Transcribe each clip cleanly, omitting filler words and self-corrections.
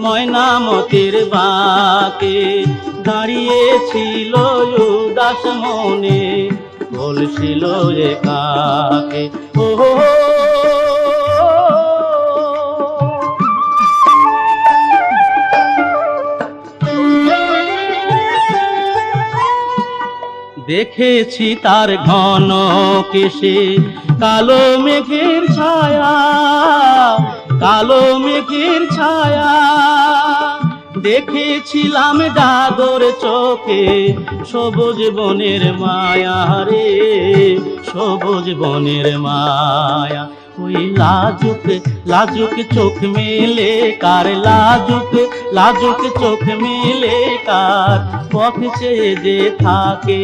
ময়নামতির বাঁকে দাঁড়িয়েছিল উদাস মনে, বলছিল একাকে ও দেখেছি তার ঘন কেশে কালো মেঘের ছায়া, কালো মেঘের ছায়া। দেখেছিলাম ডাগর চোখে সবুজ বনের মায়া রে, সবুজ বনের মায়া। ওই লাজুক লাজুক চোখ মেলে কার, লাজুক লাজুক চোখ মেলে কার, পথ চেয়ে যে থাকে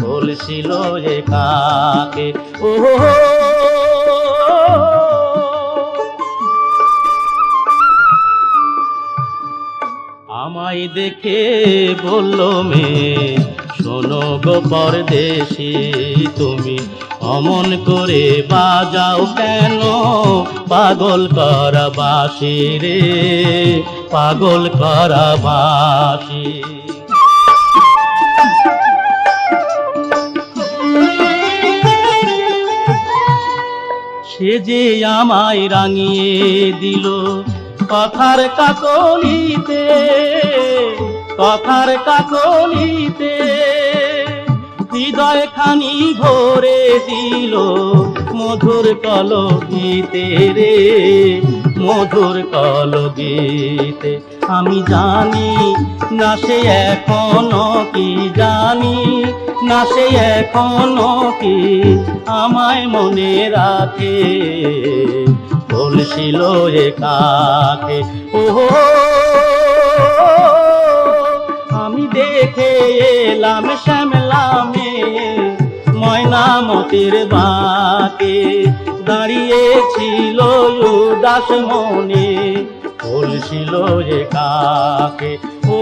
বলছিল একাকে ও আমায় দেখে বলল মেয়ে, শোনো গো পরদেশী তুমি অমন করে বাজাও কেন পাগল করা বাঁশি রে, পাগল করা বাঁশি। সে যে আমায় রাঙিয়ে দিল কথার কাকলিতে, কথার কাকলিতে। হৃদয় খানি ভরে দিল মধুর কলগীতে রে, মধুর কলগীতে। আমি জানি না সে এখনো কি, জানি না সে এখনো কি আমায় মনে রাখে, বলছিল একাকে ও আমি দেখে এলাম শ্যামলা মেয়ে ময়নামতির বাঁকে দাঁড়িয়েছিল উদাস মনে, বলছিল একাকে ও